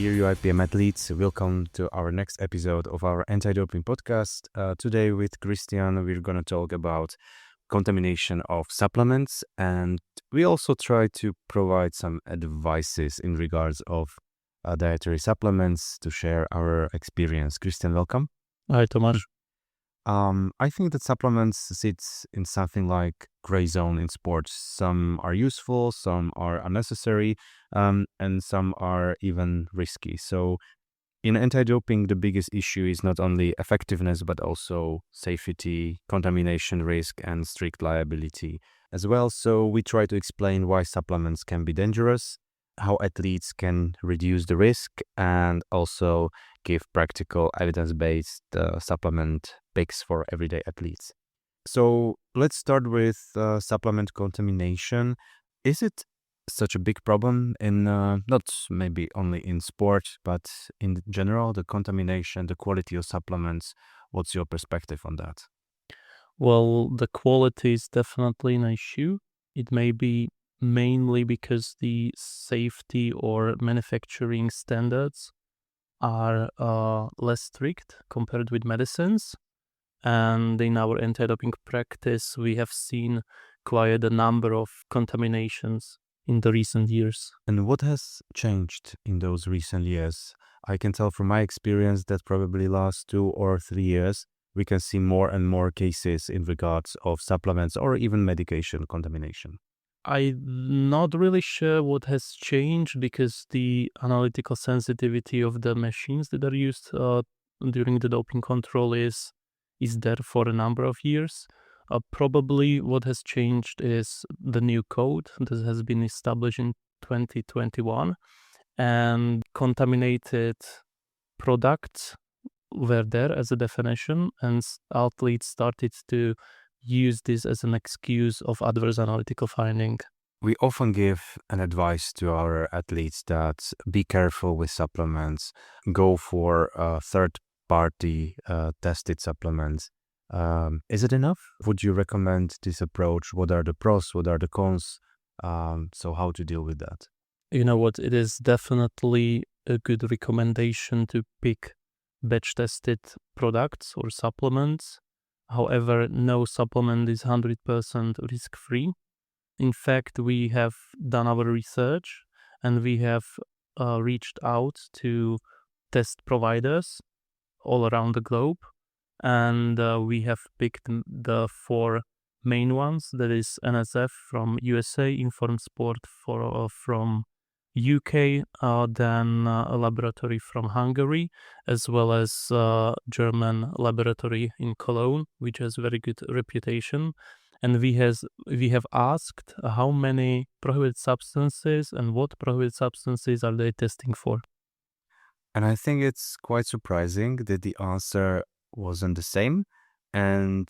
dear UIPM athletes. Welcome to our next episode of our anti-doping podcast. Today with Christian, we're going to talk about contamination of supplements, and we also try to provide some advices in regards of dietary supplements to share our experience. Christian, welcome. Hi, Tomasz. I think that supplements sits in something like gray zone in sports. Some are useful, some are unnecessary, and some are even risky. So in anti-doping, the biggest issue is not only effectiveness, but also safety, contamination risk, and strict liability as well. So we try to explain why supplements can be dangerous, how athletes can reduce the risk, and also give practical evidence-based supplement picks for everyday athletes. So let's start with supplement contamination. Is it such a big problem in not maybe only in sport, but in general, the contamination, the quality of supplements? What's your perspective on that? Well, the quality is definitely an issue. It may be mainly because the safety or manufacturing standards are less strict compared with medicines. And in our anti-doping practice, we have seen quite a number of contaminations in the recent years. And what has changed in those recent years? I can tell from my experience that probably last 2 or 3 years, we can see more and more cases in regards of supplements or even medication contamination. I'm not really sure what has changed because the analytical sensitivity of the machines that are used during the doping control is there for a number of years. Probably what has changed is the new code that has been established in 2021, and contaminated products were there as a definition, and athletes started to use this as an excuse of adverse analytical finding. We often give an advice to our athletes that be careful with supplements, go for third-party tested supplements. Is it enough? Would you recommend this approach? What are the pros? What are the cons? So how to deal with that? You know what? It is definitely a good recommendation to pick batch tested products or supplements. However, no supplement is 100% risk free. In fact, we have done our research and we have reached out to test providers all around the globe, and we have picked the 4 main ones. That is NSF from USA, Informed Sport from UK, then a laboratory from Hungary, as well as German laboratory in Cologne, which has very good reputation. And we have asked how many prohibited substances and what prohibited substances are they testing for. And I think it's quite surprising that the answer wasn't the same. And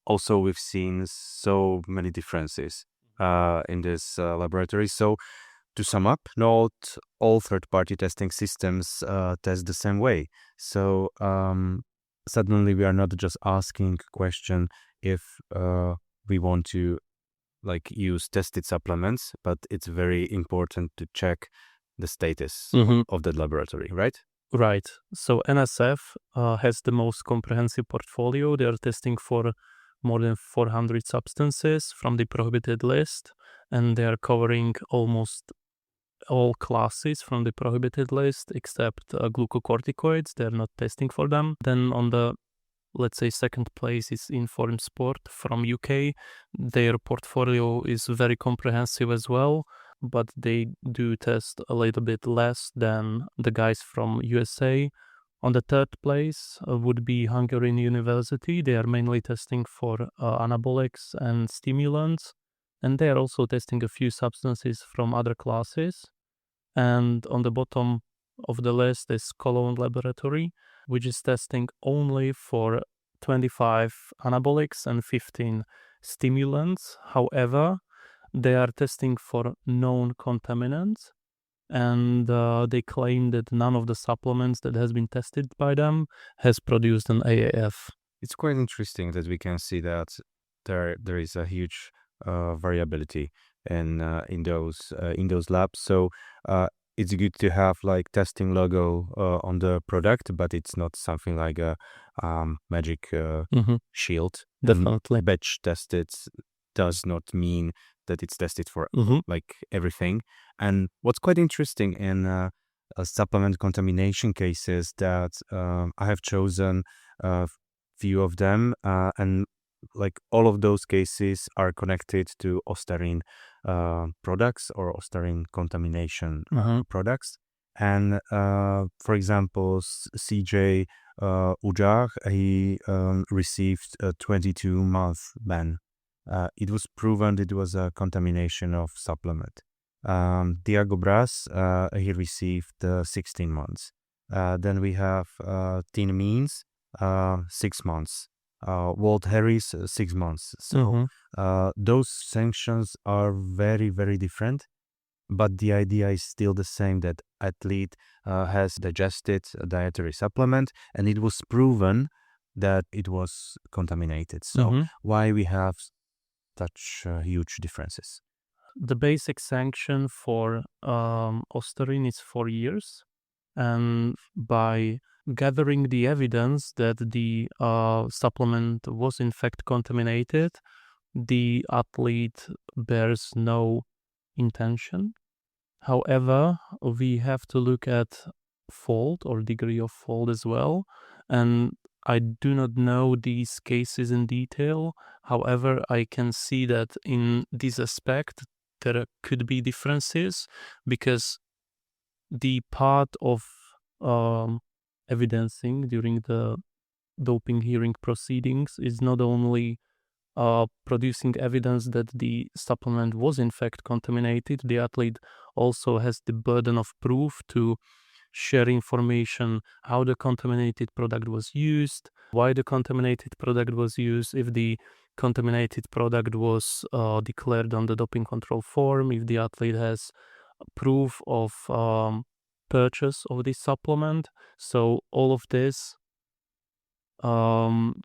also we've seen so many differences in this laboratory. So to sum up, not all third-party testing systems test the same way. So suddenly we are not just asking a question if we want to use tested supplements, but it's very important to check the status of the laboratory, right? Right. So NSF has the most comprehensive portfolio. They are testing for more than 400 substances from the prohibited list, and they are covering almost all classes from the prohibited list except glucocorticoids. They're not testing for them. Then on the, let's say, second place is Informed Sport from UK. Their portfolio is very comprehensive as well, but they do test a little bit less than the guys from USA. On the third place would be Hungarian University. They are mainly testing for anabolics and stimulants, and they are also testing a few substances from other classes. And on the bottom of the list is Cologne Laboratory, which is testing only for 25 anabolics and 15 stimulants. However, they are testing for known contaminants, and they claim that none of the supplements that has been tested by them has produced an AAF. It's quite interesting that we can see that there is a huge variability in those labs. So it's good to have like testing logo on the product, but it's not something like a magic Mm-hmm. shield. Definitely. Batch tested does not mean that it's tested for Mm-hmm. like everything. And what's quite interesting in supplement contamination cases that I have chosen a few of them, and like all of those cases are connected to Ostarin products or Ostarin contamination Uh-huh. products. And for example, CJ Ujar, he received a 22-month ban. It was proven it was a contamination of supplement. Diago Bras, he received 16 months. Then we have Teen Means, 6 months. Walt Harris, 6 months. So Mm-hmm. those sanctions are very, very different, but the idea is still the same, that athlete has digested a dietary supplement and it was proven that it was contaminated. So Mm-hmm. why we have such huge differences? The basic sanction for Osterin is 4 years, and by gathering the evidence that the supplement was in fact contaminated, the athlete bears no intention. However, we have to look at fault or degree of fault as well. And I do not know these cases in detail. However, I can see that in this aspect, there could be differences because the part of um, evidencing during the doping hearing proceedings is not only producing evidence that the supplement was in fact contaminated. The athlete also has the burden of proof to share information how the contaminated product was used, why the contaminated product was used, if the contaminated product was declared on the doping control form, if the athlete has proof of purchase of this supplement. So all of this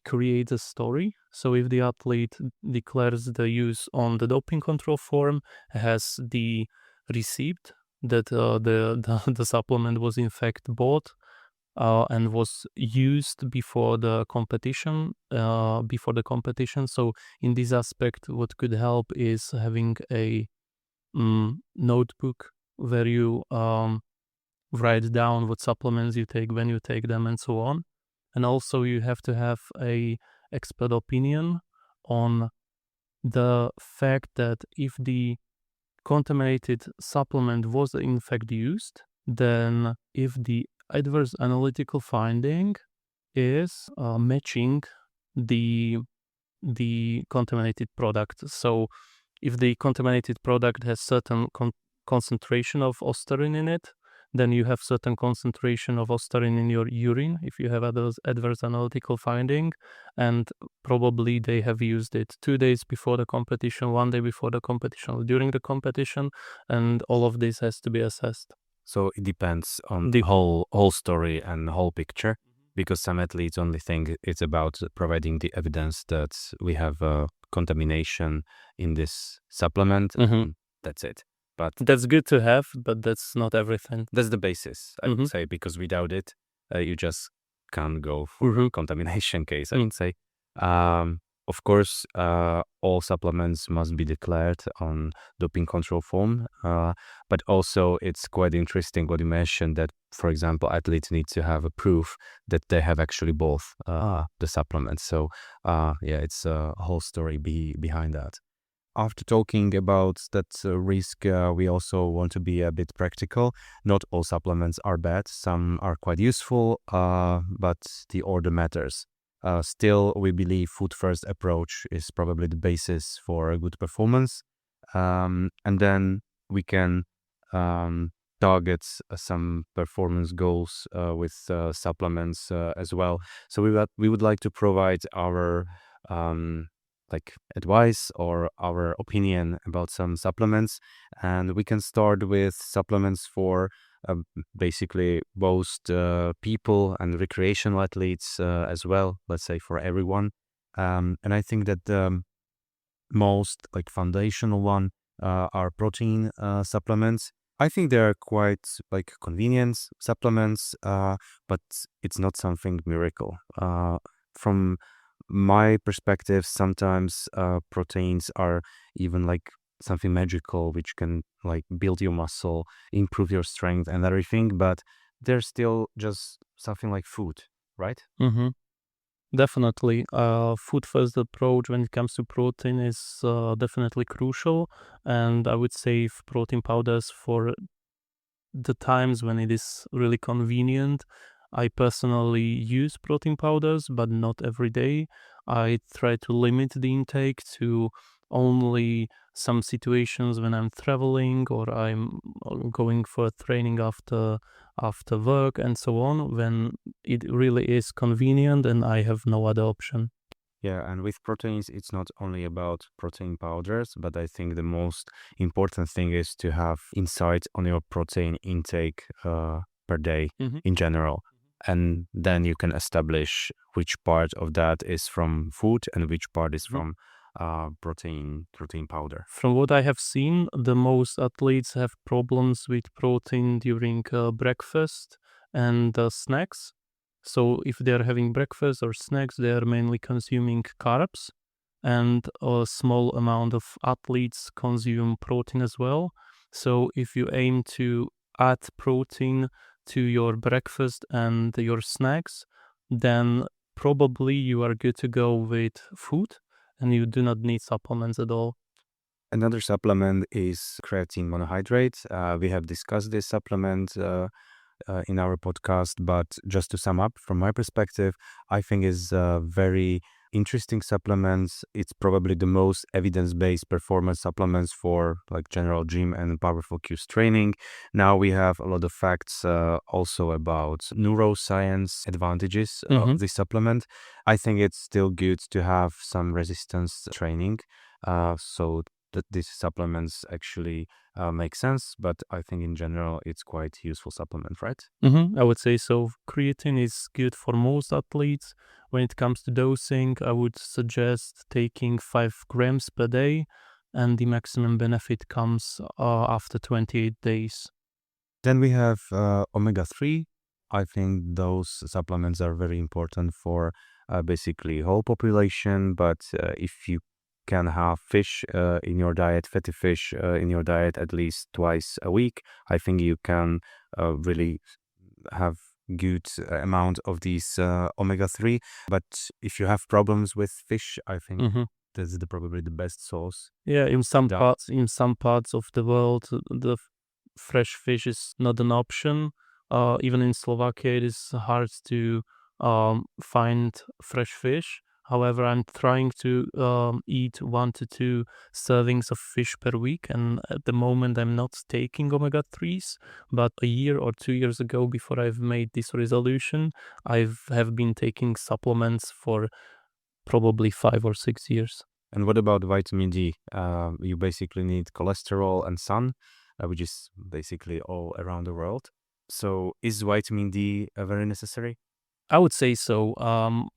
creates a story. So if the athlete declares the use on the doping control form, has the receipt that the supplement was in fact bought and was used before the competition. So in this aspect, what could help is having a notebook where you write down what supplements you take, when you take them, and so on. And also you have to have a expert opinion on the fact that if the contaminated supplement was in fact used, then if the adverse analytical finding is matching the contaminated product. So if the contaminated product has certain concentration of Osterin in it, then you have certain concentration of Osterin in your urine if you have adverse analytical finding, and probably they have used it 2 days before the competition, 1 day before the competition, or during the competition, and all of this has to be assessed. So it depends on the whole story and the whole picture, because some athletes only think it's about providing the evidence that we have contamination in this supplement. That's it. But that's good to have, but that's not everything. that's the basis, I would say, because without it, you just can't go for a contamination case, I would say. Of course, all supplements must be declared on doping control form, but also it's quite interesting what you mentioned, that, for example, athletes need to have a proof that they have actually bought the supplements. So, yeah, it's a whole story behind that. After talking about that risk, we also want to be a bit practical. Not all supplements are bad. Some are quite useful, but the order matters. Still, we believe food-first approach is probably the basis for a good performance. And then we can target some performance goals with supplements as well. So we would like to provide our like advice or our opinion about some supplements, and we can start with supplements for basically both people and recreational athletes as well, let's say for everyone. And I think that the most like foundational one are protein supplements. I think they are quite like convenient supplements, but it's not something miracle. From my perspective, sometimes proteins are even like something magical, which can like build your muscle, improve your strength, and everything. But they're still just something like food, right? Mm-hmm. Definitely. Food first approach when it comes to protein is definitely crucial. And I would save protein powders for the times when it is really convenient. I personally use protein powders, but not every day. I try to limit the intake to only some situations when I'm traveling or I'm going for training after work and so on, when it really is convenient and I have no other option. Yeah, and with proteins, it's not only about protein powders, but I think the most important thing is to have insight on your protein intake per day Mm-hmm. in general. And then you can establish which part of that is from food and which part is from protein powder. From what I have seen, the most athletes have problems with protein during breakfast and snacks. So, if they are having breakfast or snacks, they are mainly consuming carbs, and a small amount of athletes consume protein as well. So, if you aim to add protein to your breakfast and your snacks, then probably you are good to go with food and you do not need supplements at all. Another supplement is creatine monohydrate. We have discussed this supplement in our podcast. But just to sum up, from my perspective, I think is a very interesting supplements. It's probably the most evidence-based performance supplements for like general gym and power focus training. Now we have a lot of facts also about neuroscience advantages Mm-hmm. of this supplement. I think it's still good to have some resistance training. So that these supplements actually make sense, but I think in general it's quite useful supplement, right? I would say so. Creatine is good for most athletes. When it comes to dosing, I would suggest taking 5 grams per day, and the maximum benefit comes after 28 days. Then we have omega-3. I think those supplements are very important for basically whole population, but if you can have fish in your diet, fatty fish in your diet at least twice a week, I think you can really have good amount of these omega-3. But if you have problems with fish, I think Mm-hmm. this is probably the best source. Yeah, Yeah. in some parts of the world, the fresh fish is not an option. Even in Slovakia, it is hard to find fresh fish. However, I'm trying to eat 1 to 2 servings of fish per week, and at the moment, I'm not taking omega 3s. But a year or 2 years ago, before I've made this resolution, have been taking supplements for probably 5 or 6 years. And what about vitamin D? You basically need cholesterol and sun, which is basically all around the world. So is vitamin D very necessary? I would say so.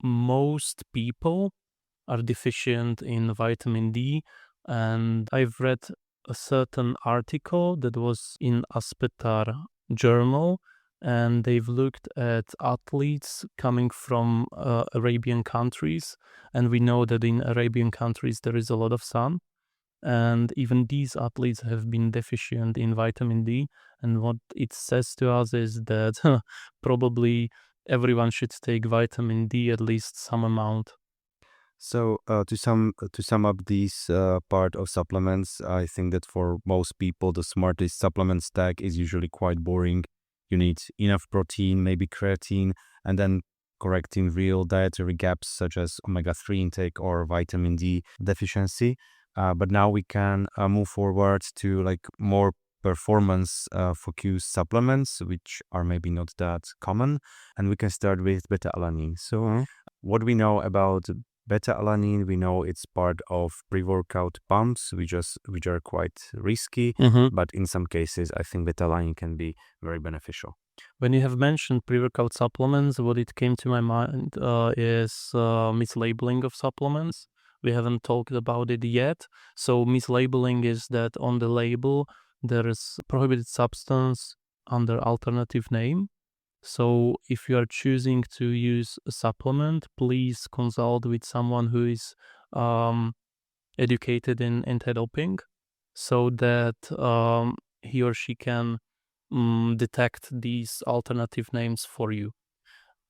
Most people are deficient in vitamin D, and I've read a certain article that was in Aspetar journal, and they've looked at athletes coming from Arabian countries, and we know that in Arabian countries there is a lot of sun, and even these athletes have been deficient in vitamin D. And what it says to us is that probably everyone should take vitamin D at least some amount. So to sum up these part of supplements, I think that for most people, the smartest supplement stack is usually quite boring. You need enough protein, maybe creatine, and then correcting real dietary gaps such as omega-3 intake or vitamin D deficiency. But now we can move forward to like more performance focused supplements, which are maybe not that common, and we can start with beta-alanine. So what we know about beta-alanine, we know it's part of pre-workout pumps, which are quite risky, Mhm. but in some cases, I think beta-alanine can be very beneficial. When you have mentioned pre-workout supplements, what it came to my mind is mislabeling of supplements. We haven't talked about it yet. So mislabeling is that on the label there is prohibited substance under alternative name. So if you are choosing to use a supplement, please consult with someone who is educated in anti-doping, so that he or she can detect these alternative names for you.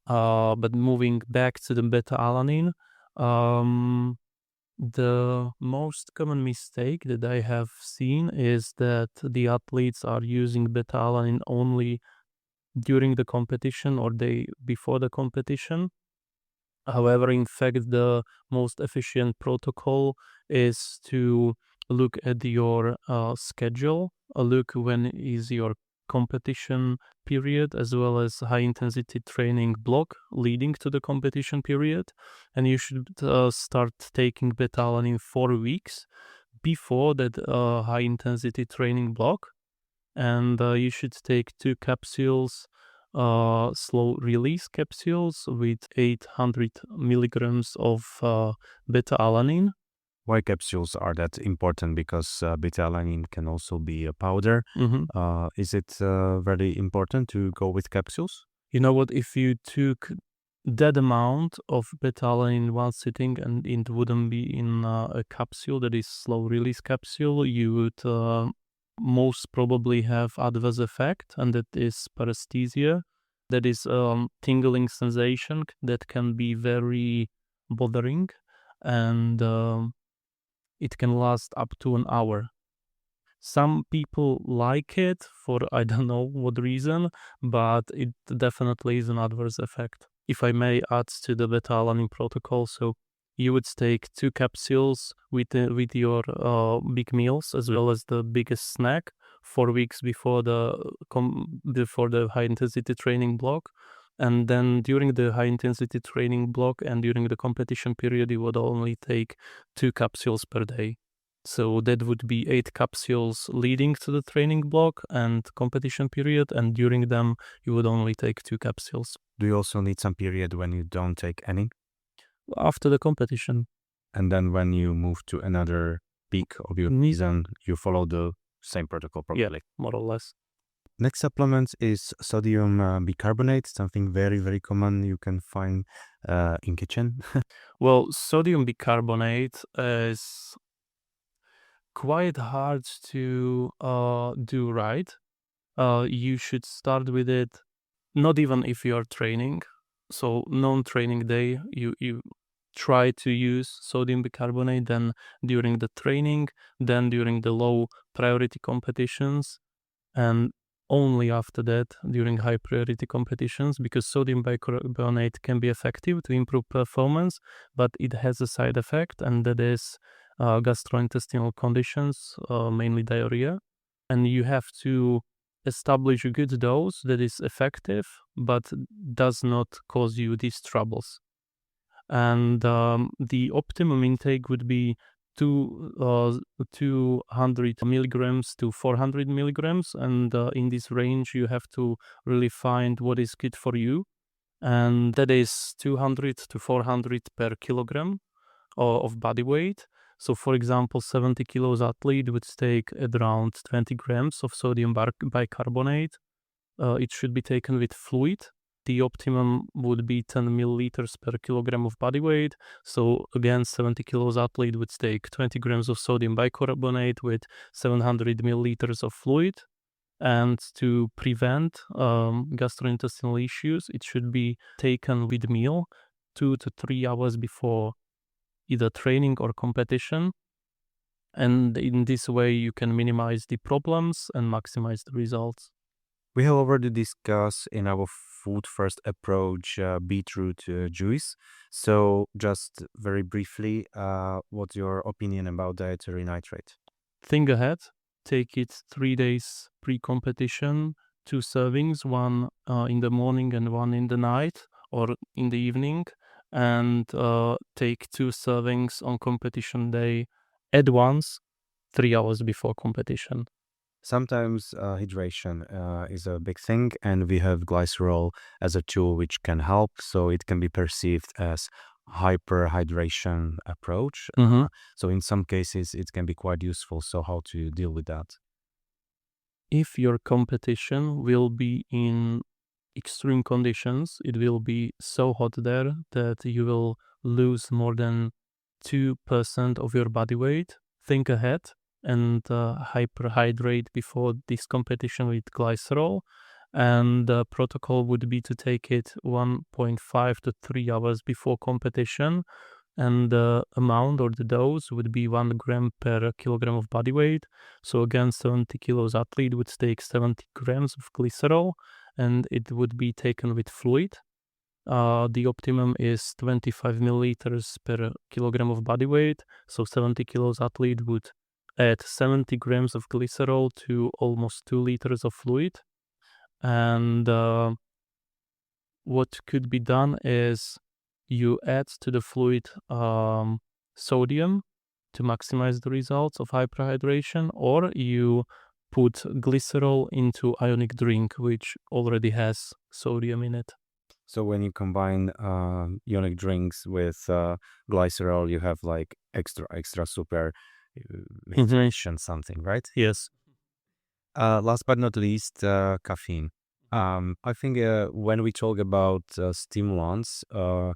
But moving back to the beta-alanine, the most common mistake that I have seen is that the athletes are using beta-alanine only during the competition or day before the competition. However, in fact, the most efficient protocol is to look at your schedule, look when is your competition period, as well as high intensity training block leading to the competition period. And you should start taking beta-alanine 4 weeks before that high intensity training block. And you should take 2 capsules, slow release capsules with 800 milligrams of beta-alanine. Why capsules are that important? Because beta-alanine can also be a powder. Is it very important to go with capsules? You know what? If you took that amount of beta-alanine in one sitting and it wouldn't be in a capsule that is slow release capsule, you would most probably have adverse effect, and that is paresthesia. That is tingling sensation that can be very bothering, and it can last up to an hour. Some people like it for I don't know what reason, but it definitely is an adverse effect. If I may add to the beta-alanine protocol, so you would take 2 capsules with your big meals as well as the biggest snack 4 weeks before the high intensity training block, and then during the high intensity training block and during the competition period, you would only take 2 capsules per day. So that would be 8 capsules leading to the training block and competition period, and during them you would only take 2 capsules. Do you also need some period when you don't take any? After the competition. And then when you move to another peak of your season, you follow the same protocol Yeah, properly. more or less. Next supplement is sodium bicarbonate, something very, very common you can find in kitchen. Well, sodium bicarbonate is quite hard to do right. You should start with it not even if you are training. So non-training day, you try to use sodium bicarbonate, then during the training, then during the low priority competitions, and only after that during high priority competitions, because sodium bicarbonate can be effective to improve performance, but it has a side effect, and that is gastrointestinal conditions, mainly diarrhea. And you have to establish a good dose that is effective but does not cause you these troubles. And the optimum intake would be 200 milligrams to 400 milligrams, and in this range you have to really find what is good for you, and that is 200 to 400 per kilogram of body weight. So for example, 70 kilos athlete would take around 20 grams of sodium bicarbonate. It should be taken with fluid. The optimum would be 10 milliliters per kilogram of body weight. So again, 70 kilos athlete would take 20 grams of sodium bicarbonate with 700 milliliters of fluid. And to prevent gastrointestinal issues, it should be taken with meal 2 to 3 hours before either training or competition. And in this way, you can minimize the problems and maximize the results. We have already discussed in our food first approach beetroot juice. So just very briefly, what's your opinion about dietary nitrate? Think ahead. Take it 3 days pre-competition, 2 servings, one in the morning and one in the night or in the evening, and take 2 servings on competition day at once, 3 hours before competition. Sometimes hydration is a big thing, and we have glycerol as a tool which can help. So it can be perceived as hyperhydration approach. So in some cases, it can be quite useful. So how to deal with that? if your competition will be in extreme conditions, it will be so hot there that you will lose more than 2% of your body weight. Think ahead and hyperhydrate before this competition with glycerol. And the protocol would be to take it 1.5 to 3 hours before competition. And the amount or the dose would be 1 gram per kilogram of body weight. So again, 70 kilos athlete would take 70 grams of glycerol, and it would be taken with fluid. The optimum is 25 milliliters per kilogram of body weight. So 70 kilos athlete would add 70 grams of glycerol to almost 2 liters of fluid. And what could be done is you add to the fluid sodium to maximize the results of hyperhydration, or you put glycerol into ionic drink, which already has sodium in it. So when you combine ionic drinks with glycerol, you have like extra super hydration something, right? Yes. Last but not least, caffeine. I think when we talk about stimulants,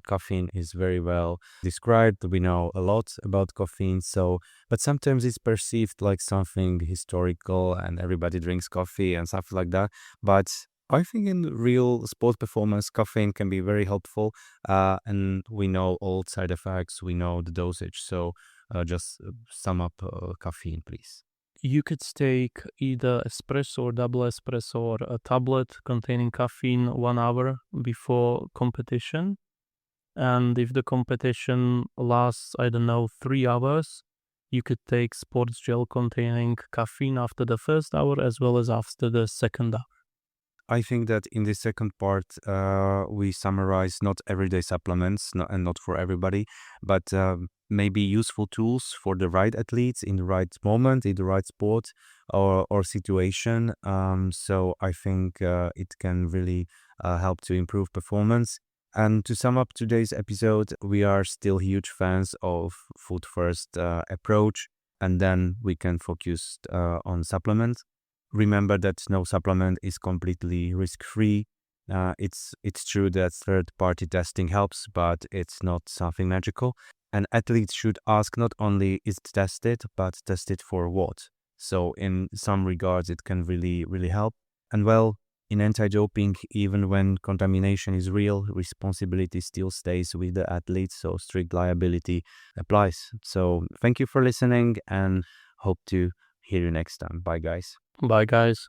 caffeine is very well described. We know a lot about caffeine, but sometimes it's perceived like something historical and everybody drinks coffee and stuff like that. But I think in real sport performance, caffeine can be very helpful, and we know all side effects, we know the dosage. So just sum up caffeine, please. You could take either espresso or double espresso or a tablet containing caffeine 1 hour before competition. And if the competition lasts, 3 hours, you could take sports gel containing caffeine after the first hour as well as after the second hour. I think that in the second part, we summarize not everyday supplements and not for everybody, but maybe useful tools for the right athletes in the right moment, in the right sport or situation. So I think it can really help to improve performance. And to sum up today's episode, we are still huge fans of food first approach, and then we can focus on supplements. Remember that no supplement is completely risk-free. It's true that third-party testing helps, but it's not something magical. And athletes should ask not only is it tested, but tested for what. So in some regards, it can really, really help. And well, in anti-doping, even when contamination is real, responsibility still stays with the athletes, so strict liability applies. So thank you for listening and hope to hear you next time. Bye, guys. Bye, guys.